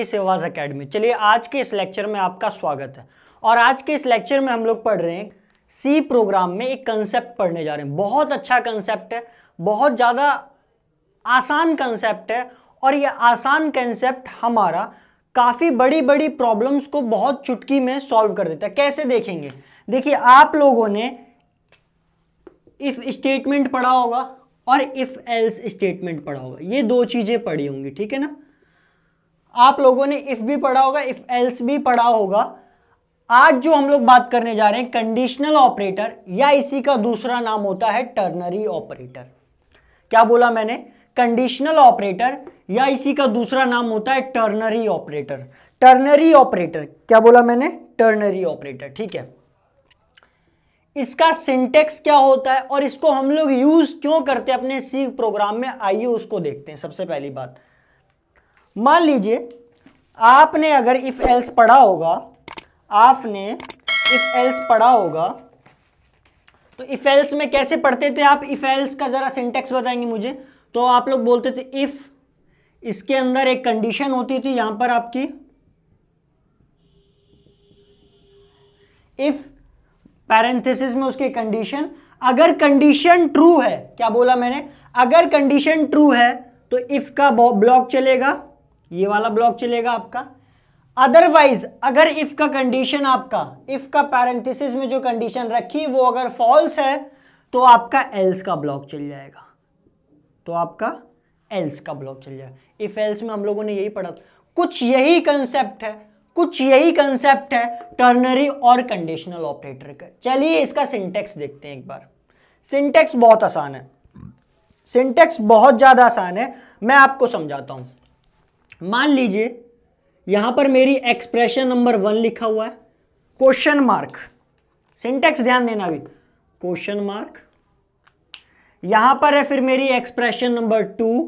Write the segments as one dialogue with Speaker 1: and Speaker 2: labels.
Speaker 1: सेवाज academy. चलिए आज के इस लेक्चर में आपका स्वागत है। और आज के इस लेक्चर में हम लोग पढ़ रहे हैं सी प्रोग्राम में एक कंसेप्ट पढ़ने जा रहे हैं। बहुत अच्छा कंसेप्ट है, बहुत ज़्यादा आसान कंसेप्ट है और ये आसान कंसेप्ट हमारा काफ़ी बड़ी बड़ी प्रॉब्लम्स को बहुत चुटकी में सॉल्व कर देता है। कैसे देखेंगे? देखिए, आप लोगों ने इफ स्टेटमेंट पढ़ा होगा और इफ एल्स स्टेटमेंट पढ़ा होगा, ये दो चीज़ें पढ़ी होंगी, ठीक है ना। आप लोगों ने इफ भी पढ़ा होगा, इफ एल्स भी पढ़ा होगा। आज जो हम लोग बात करने जा रहे हैं कंडीशनल ऑपरेटर, या इसी का दूसरा नाम होता है टर्नरी ऑपरेटर। क्या बोला मैंने? कंडीशनल ऑपरेटर, या इसी का दूसरा नाम होता है टर्नरी ऑपरेटर। टर्नरी ऑपरेटर, क्या बोला मैंने? टर्नरी ऑपरेटर, ठीक है। इसका सिंटेक्स क्या होता है और इसको हम लोग यूज क्यों करते हैं अपने सी प्रोग्राम में, आइए उसको देखते हैं। सबसे पहली बात, मान लीजिए आपने अगर इफ एल्स पढ़ा होगा, आपने इफ एल्स पढ़ा होगा, तो इफ एल्स में कैसे पढ़ते थे आप? इफ एल्स का जरा सिंटेक्स बताएंगे मुझे। तो आप लोग बोलते थे इफ, इसके अंदर एक कंडीशन होती थी, यहां पर आपकी इफ पैरेंथेसिस में उसकी कंडीशन, अगर कंडीशन ट्रू है, क्या बोला मैंने? अगर कंडीशन ट्रू है तो इफ का ब्लॉक चलेगा, ये वाला ब्लॉक चलेगा आपका। अदरवाइज अगर इफ का कंडीशन, आपका इफ का पैरेंथेसिस में जो कंडीशन रखी वो अगर फॉल्स है तो आपका एल्स का ब्लॉक चल जाएगा, तो आपका एल्स का ब्लॉक चल जाएगा। इफ एल्स में हम लोगों ने यही पढ़ा, कुछ यही कंसेप्ट है, कुछ यही कंसेप्ट है टर्नरी और कंडीशनल ऑपरेटर का। चलिए इसका सिंटेक्स देखते हैं एक बार। सिंटेक्स बहुत आसान है, सिंटेक्स बहुत ज्यादा आसान है, मैं आपको समझाता हूं। मान लीजिए यहां पर मेरी एक्सप्रेशन नंबर 1 लिखा हुआ है, क्वेश्चन मार्क, सिंटेक्स ध्यान देना भी, क्वेश्चन मार्क। यहां पर है फिर मेरी expression number 2,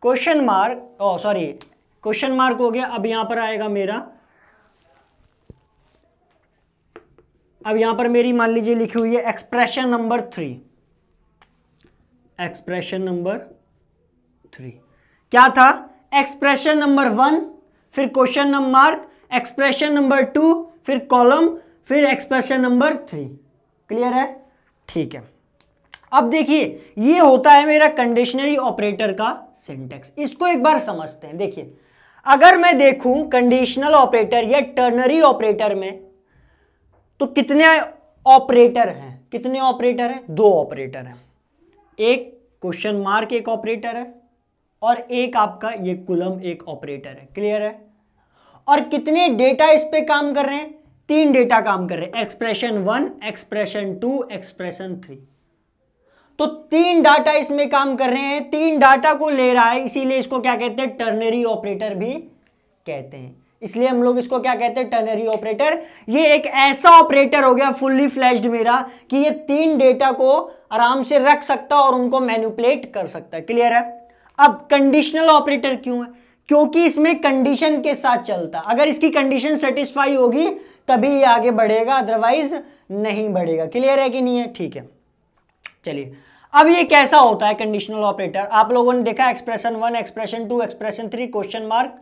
Speaker 1: question mark, sorry question mark हो गया। अब यहां पर आएगा मेरा, अब यहां पर मेरी मान लीजिए लिखी हुई है एक्सप्रेशन नंबर 3, एक्सप्रेशन नंबर 3। क्या था? एक्सप्रेशन नंबर 1, फिर question number mark, expression number 2, फिर कॉलम, फिर एक्सप्रेशन नंबर 3। क्लियर है? ठीक है। अब देखिए ये होता है मेरा कंडीशनरी ऑपरेटर का सिंटेक्स। इसको एक बार समझते हैं। देखिए, अगर मैं देखूं कंडीशनल ऑपरेटर या टर्नरी ऑपरेटर में तो कितने ऑपरेटर हैं? कितने ऑपरेटर हैं? 2 ऑपरेटर हैं। एक क्वेश्चन मार्क एक ऑपरेटर है और एक आपका ये कुलम एक ऑपरेटर है। क्लियर है? और कितने डेटा इस पे काम कर रहे हैं? 3 डेटा काम कर रहे हैं, एक्सप्रेशन 1, एक्सप्रेशन 2, एक्सप्रेशन 3। तो 3 डाटा इसमें काम कर रहे हैं, 3 डाटा को ले रहा है, इसीलिए इसको क्या कहते हैं? टर्नरी ऑपरेटर भी कहते हैं। इसलिए हम लोग इसको क्या कहते हैं? Ternary operator. ये एक ऐसा ऑपरेटर हो गया फुल्ली फ्लैश्ड मेरा कि ये 3 डेटा को आराम से रख सकता है और उनको मैनिपुलेट कर सकता है। क्लियर है? अब कंडीशनल ऑपरेटर क्यों है? क्योंकि इसमें कंडीशन के साथ चलता है। अगर इसकी कंडीशन सेटिस्फाई होगी तभी ये आगे बढ़ेगा, अदरवाइज नहीं बढ़ेगा। क्लियर है कि नहीं है? ठीक है। चलिए, अब ये कैसा होता है कंडीशनल ऑपरेटर? आप लोगों ने देखा expression 1, expression 2, expression 3, question mark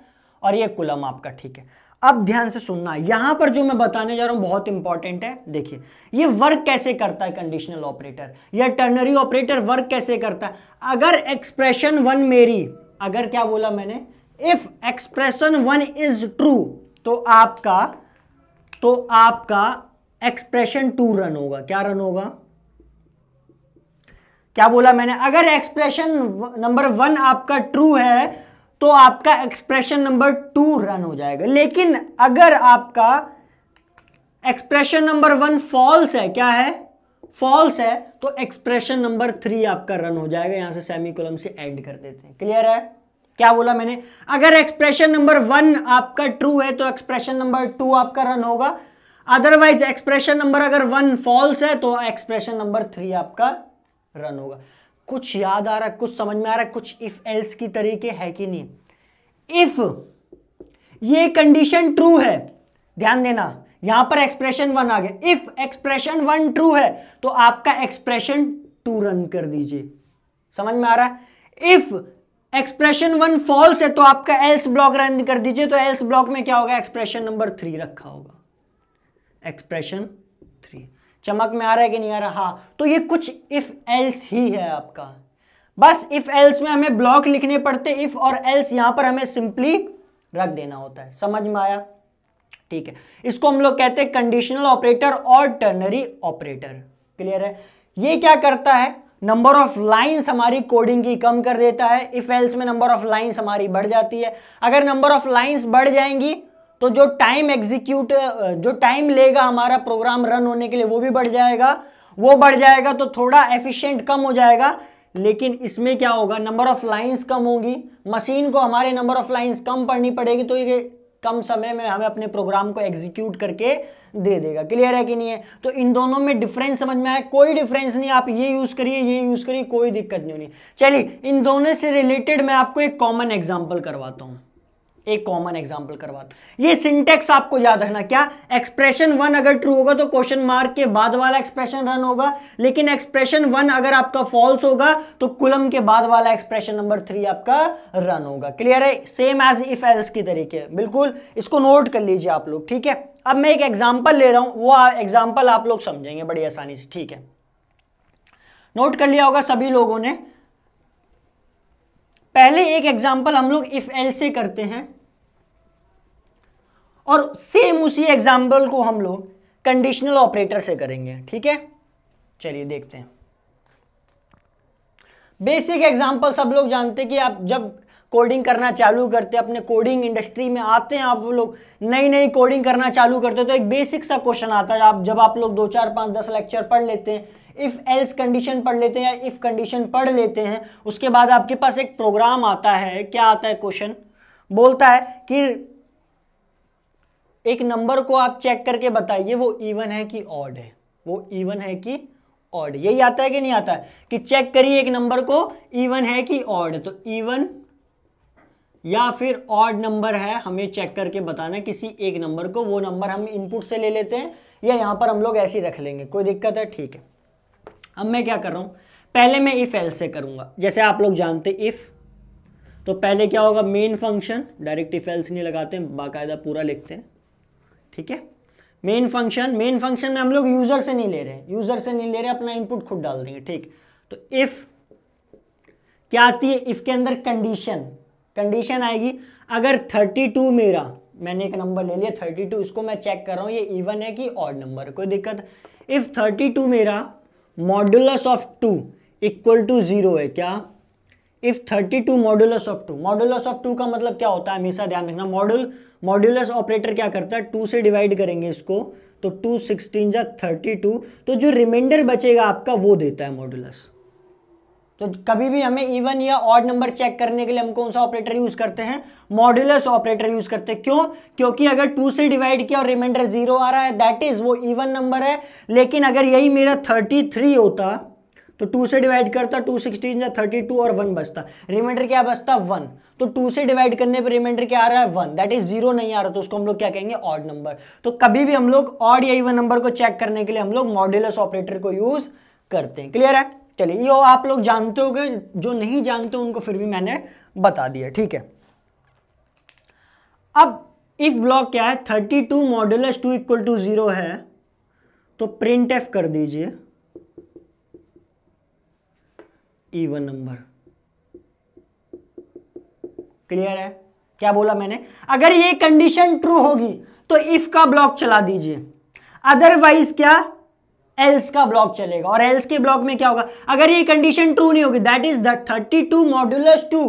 Speaker 1: और ये कुलम आपका। ठीक है, अब ध्यान से सुनना, यहां पर जो मैं बताने जा रहा हूं बहुत इंपॉर्टेंट है। देखिए ये वर्क कैसे करता है कंडीशनल ऑपरेटर या टर्नरी ऑपरेटर वर्क कैसे करता है। अगर एक्सप्रेशन 1 मेरी, अगर क्या बोला मैंने? इफ एक्सप्रेशन 1 इज ट्रू तो आपका एक्सप्रेशन 2 रन होगा। क्या रन होगा? क्या बोला मैंने? अगर एक्सप्रेशन नंबर 1 आपका ट्रू है तो आपका एक्सप्रेशन नंबर 2 रन हो जाएगा। लेकिन अगर आपका एक्सप्रेशन नंबर 1 फॉल्स है, क्या है? फॉल्स है, तो एक्सप्रेशन नंबर 3 आपका रन हो जाएगा। यहां से सेमीकोलन से एंड कर देते हैं। क्लियर है? क्या बोला मैंने? अगर एक्सप्रेशन नंबर 1 आपका ट्रू है तो एक्सप्रेशन नंबर 2 आपका रन होगा। अदरवाइज एक्सप्रेशन नंबर अगर 1 फॉल्स है तो एक्सप्रेशन नंबर 3 आपका रन होगा। कुछ याद आ रहा है? कुछ समझ में आ रहा है? कुछ इफ एल्स की तरीके है कि नहीं? इफ ये कंडीशन ट्रू है, ध्यान देना, यहां पर एक्सप्रेशन 1 आ गया। इफ एक्सप्रेशन 1 ट्रू है तो आपका एक्सप्रेशन 2 रन कर दीजिए। समझ में आ रहा है? इफ एक्सप्रेशन 1 फॉल्स है तो आपका एल्स ब्लॉक रन कर दीजिए, तो एल्स ब्लॉक में क्या होगा, एक्सप्रेशन नंबर 3 रखा होगा, एक्सप्रेशन 3। चमक में आ रहा है कि नहीं आ रहा? हाँ, तो ये कुछ इफ एल्स ही है आपका, बस इफ एल्स में हमें ब्लॉक लिखने पड़ते, इफ और एल्स यहां पर हमें सिंपली रख देना होता है। समझ में आया? ठीक है, इसको हम लोग कहते हैं कंडीशनल ऑपरेटर और टर्नरी ऑपरेटर। क्लियर है? ये क्या करता है, नंबर ऑफ लाइंस हमारी कोडिंग की कम कर देता है। इफ एल्स में नंबर ऑफ लाइंस हमारी बढ़ जाती है। अगर नंबर ऑफ लाइंस बढ़ जाएंगी तो जो टाइम लेगा हमारा प्रोग्राम रन होने के लिए वो भी बढ़ जाएगा, वो बढ़ जाएगा तो थोड़ा एफिशिएंट कम हो जाएगा। लेकिन इसमें क्या होगा, नंबर ऑफ लाइंस कम होगी, मशीन को हमारे नंबर ऑफ लाइंस कम पढ़नी पड़ेगी, तो ये कम समय में हमें अपने प्रोग्राम को एग्जीक्यूट करके दे देगा। क्लियर है कि नहीं है? तो इन दोनों में डिफरेंस समझ में आया? कोई डिफरेंस नहीं, आप ये यूज करिए, ये यूज करिए, कोई दिक्कत नहीं होनी। चलिए, इन दोनों से रिलेटेड मैं आपको एक कॉमन एग्जांपल करवाता हूं, ये सिंटेक्स आपको याद रखना। क्या? एक्सप्रेशन 1 अगर ट्रू होगा तो क्वेश्चन मार्क के बाद वाला एक्सप्रेशन रन होगा, लेकिन एक्सप्रेशन 1 अगर आपका फॉल्स होगा तो कुलम के बाद वाला एक्सप्रेशन नंबर 3 आपका रन होगा। क्लियर है? सेम एज इफ एल्स की तरीके, बिल्कुल इसको नोट कर लीजिए आप लोग। ठीक है, अब मैं एक एग्जाम्पल ले रहा हूं, वो एग्जाम्पल आप लोग समझेंगे बड़ी आसानी से। ठीक है, नोट कर लिया होगा सभी लोगों ने। पहले एक एग्जाम्पल हम लोग इफ एल्स से करते हैं और सेम उसी एग्जाम्पल को हम लोग कंडीशनल ऑपरेटर से करेंगे। ठीक है, चलिए देखते हैं। बेसिक एग्जाम्पल सब लोग जानते हैं कि आप जब कोडिंग करना चालू करते हैं, अपने कोडिंग इंडस्ट्री में आते हैं, आप लोग नई नई कोडिंग करना चालू करते हैं तो एक बेसिक सा क्वेश्चन आता है। जब आप लोग 2, 4, 5, 10 लेक्चर पढ़ लेते हैं, इफ एल्स कंडीशन पढ़ लेते हैं या इफ कंडीशन पढ़ लेते हैं, उसके बाद आपके पास एक प्रोग्राम आता है। क्या आता है? क्वेश्चन बोलता है कि एक नंबर को आप चेक करके बताइए वो इवन है कि ऑड है, वो इवन है कि ऑड। यही आता है कि नहीं आता है? कि चेक करिए एक नंबर को इवन है कि ऑड। तो इवन या फिर ऑड नंबर है, हमें चेक करके बताना है किसी एक नंबर को। वो नंबर हम इनपुट से ले लेते हैं या यहां पर हम लोग ऐसे ही रख लेंगे, कोई दिक्कत है? ठीक है, अब मैं क्या कर रहा हूं, पहले मैं इफ एल्स से करूंगा। जैसे आप लोग जानते इफ, तो पहले क्या होगा, main function, direct if else नहीं लगाते हैं, बाकायदा पूरा लिखते हैं। ठीक है, मेन फंक्शन में हम लोग यूजर से नहीं ले रहे, अपना इनपुट खुद डाल देंगे। ठीक, तो इफ क्या आती है, इफ के अंदर कंडीशन आएगी। अगर 32 मेरा, मैंने एक नंबर ले लिया 32, इसको मैं चेक कर रहा हूं ये इवन है कि ऑड नंबर, कोई दिक्कत? इफ 32 मेरा मॉड्यूलस ऑफ 2 इक्वल टू 0 है। क्या? इफ 32 मॉड्यूलस ऑफ 2 का मतलब क्या होता है, हमेशा ध्यान रखना। मॉड्यूलस ऑपरेटर क्या करता है, 2 से डिवाइड करेंगे इसको तो 2 16 जा 32, तो जो रिमाइंडर बचेगा आपका वो देता है मॉड्यूलस। तो कभी भी हमें इवन या ऑड नंबर चेक करने के लिए हम कौन सा ऑपरेटर यूज करते हैं? मॉड्यूलस ऑपरेटर यूज करते हैं। क्यों? क्योंकि अगर 2 से डिवाइड किया और रिमाइंडर 0 आ रहा है, दैट इज वो इवन नंबर है। लेकिन अगर यही मेरा 33 होता तो 2 से डिवाइड करता, 2 16 या 32 और 1 बचता, रिमाइंडर क्या बचता? 1। तो 2 से डिवाइड करने पर रिमाइंडर क्या आ रहा है? 1, दैट इज 0 नहीं आ रहा, तो उसको हम लोग क्या कहेंगे? Odd number. तो कभी भी हम लोग ऑड या इवन नंबर को चेक करने के लिए हम लोग मॉड्यूलस ऑपरेटर को यूज करते हैं। क्लियर है? चलिए, ये आप लोग जानते होंगे, जो नहीं जानते उनको फिर भी मैंने बता दिया। ठीक है, अब इफ ब्लॉक क्या है, 32 मॉड्यूलस 2 इक्वल टू 0 है, तो प्रिंट एफ कर दीजिए इवन नंबर। क्लियर है? क्या बोला मैंने? अगर ये कंडीशन ट्रू होगी तो इफ का ब्लॉक चला दीजिए, अदरवाइज क्या, एल्स का ब्लॉक चलेगा। और एल्स के ब्लॉक में क्या होगा, अगर ये कंडीशन ट्रू नहीं होगी, दैट इज द 32 मॉड्यूलस 2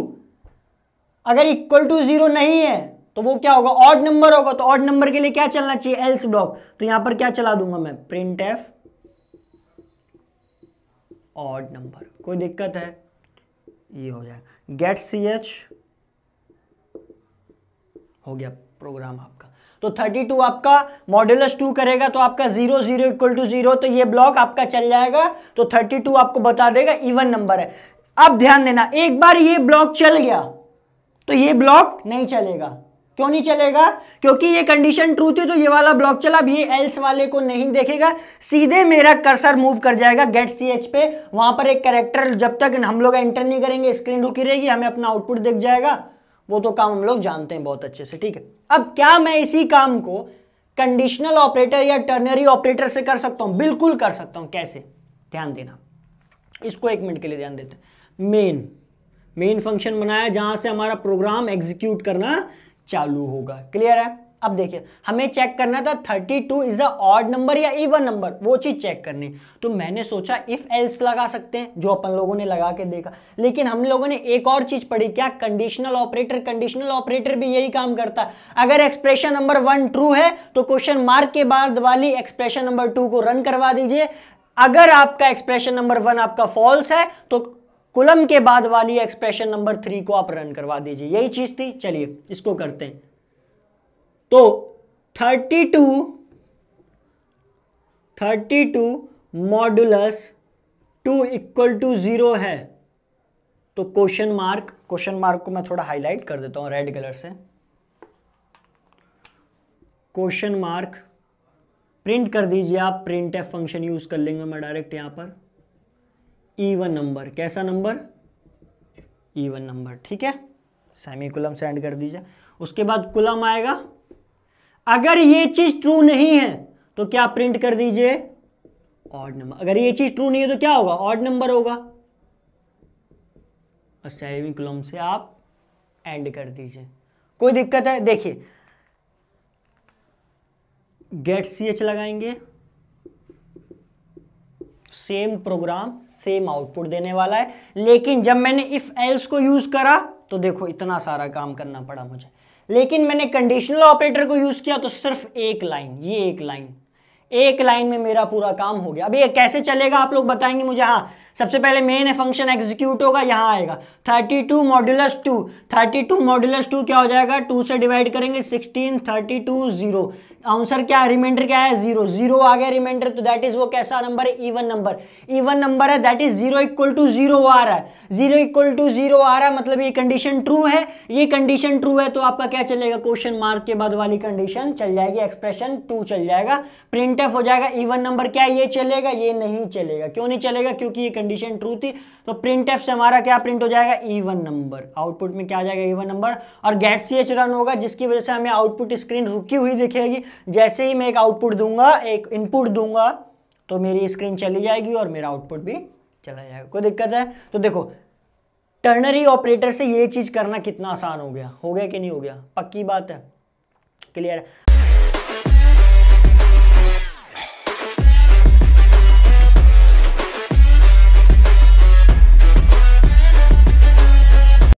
Speaker 1: अगर इक्वल टू 0 नहीं है तो वो क्या होगा? ऑड नंबर होगा। तो ऑड नंबर के लिए क्या चलना चाहिए? Else block. तो यहां पर क्या चला दूंगा मैं? Print F odd number. कोई दिक्कत है? ये हो जाएगा गेट ch, हो गया प्रोग्राम आपका। तो 32 आपका मॉड्यूलस 2 करेगा तो आपका 0 0 इक्वल टू 0, तो ये ब्लॉक आपका चल जाएगा। तो 32 आपको बता देगा इवन नंबर है। अब ध्यान देना, एक बार ये ब्लॉक चल गया तो ये ब्लॉक नहीं चलेगा। क्यों नहीं चलेगा? क्योंकि ये कंडीशन ट्रू थी तो ये वाला ब्लॉक चला, अब ये एल्स वाले को नहीं देखेगा, सीधे मेरा कर्सर मूव कर जाएगा गेट ch पे, वहां पर एक कैरेक्टर जब तक हम लोग एंटर नहीं करेंगे स्क्रीन रुकी रहेगी, हमें अपना आउटपुट दिख जाएगा, वो तो काम हम लोग जानते हैं बहुत अच्छे से, ठीक है। अब क्या मैं इसी काम को कंडीशनल ऑपरेटर या टर्नरी ऑपरेटर से कर सकता हूं? बिल्कुल कर सकता हूं। कैसे? ध्यान देना, इसको 1 मिनट के लिए ध्यान देते हैं। मेन फंक्शन बनाया जहां से हमारा प्रोग्राम एग्जीक्यूट करना चालू होगा, क्लियर है? अब देखिए हमें चेक करना था 32 इज अ ऑड नंबर या इवन नंबर, वो चीज चेक करनी, तो मैंने सोचा इफ एल्स लगा सकते हैं, जो अपन लोगों ने लगा के देखा। लेकिन हम लोगों ने एक और चीज पढ़ी, क्या? Conditional operator. कंडीशनल ऑपरेटर भी यही काम करता है, अगर एक्सप्रेशन नंबर 1 ट्रू है तो क्वेश्चन मार्क के बाद वाली एक्सप्रेशन नंबर 2 को रन करवा दीजिए, अगर आपका एक्सप्रेशन नंबर 1 आपका फॉल्स है तो कुलम के बाद वाली एक्सप्रेशन नंबर 3 को आप रन करवा दीजिए, यही चीज थी। चलिए इसको करते हैं। तो 32 मॉडुलस 2 इक्वल टू 0 है, तो क्वेश्चन मार्क को मैं थोड़ा हाईलाइट कर देता हूं रेड कलर से, क्वेश्चन मार्क प्रिंट कर दीजिए आप, प्रिंट एफ फंक्शन यूज कर लेंगे मैं डायरेक्ट यहां पर, इवन नंबर। कैसा नंबर? इवन नंबर, ठीक है। सेमीकोलन से एंड कर दीजिए, उसके बाद कुलम आएगा। अगर ये चीज ट्रू नहीं है तो क्या प्रिंट कर दीजिए? Odd number. अगर ये चीज ट्रू नहीं है तो क्या होगा? ऑड नंबर होगा। और सेमीकोलन से आप एंड कर दीजिए। कोई दिक्कत है? देखिए गेट ch लगाएंगे, सेम प्रोग्राम सेम आउटपुट देने वाला है, लेकिन जब मैंने इफ एल्स को यूज करा तो देखो इतना सारा काम करना पड़ा मुझे, लेकिन मैंने कंडीशनल ऑपरेटर को यूज किया तो सिर्फ एक लाइन, ये एक लाइन में मेरा पूरा काम हो गया। अब ये कैसे चलेगा आप लोग बताएंगे मुझे? हाँ, सबसे पहले मेन फंक्शन एग्जीक्यूट होगा, यहां आएगा 32 मॉड्यूलस 2, 32 मॉड्यूलस 2 क्या हो जाएगा? 2 से डिवाइड करेंगे 16, 32 0, आंसर क्या? रिमाइंडर क्या है? 0 0 आ गया रिमाइंडर, तो दैट इज वो कैसा नंबर है? इवन नंबर है, दैट इज 0 इक्वल टू 0 आ रहा है, 0 इक्वल टू 0 आ रहा है, मतलब ये कंडीशन ट्रू है। ये कंडीशन ट्रू है तो आपका क्या चलेगा? क्वेश्चन मार्क के बाद वाली कंडीशन चल जाएगी, एक्सप्रेशन 2 चल जाएगा, प्रिंट एफ हो जाएगा। इवन नंबर क्या है? ये चलेगा, ये नहीं चलेगा। क्यों नहीं चलेगा? क्योंकि ये कंडीशन ट्रू थी, तो प्रिंट एफ से हमारा क्या प्रिंट हो जाएगा? Even number. आउटपुट में क्या आ जाएगा? Even number. और गेट ch रन होगा, जिसकी वजह से हमें आउटपुट स्क्रीन रुकी हुई दिखेगी। जैसे ही मैं एक आउटपुट दूंगा, एक इनपुट दूंगा, तो मेरी स्क्रीन चली जाएगी और मेरा आउटपुट भी चला जाएगा। कोई दिक्कत है? तो देखो टर्नरी ऑपरेटर से ये चीज करना कितना आसान हो गया कि नहीं हो गया? पक्की बात है, क्लियर है?